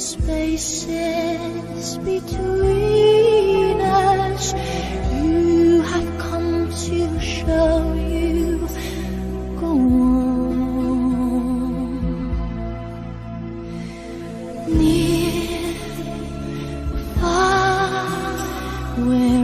spaces between us. You have come to show you go on. Near, far, where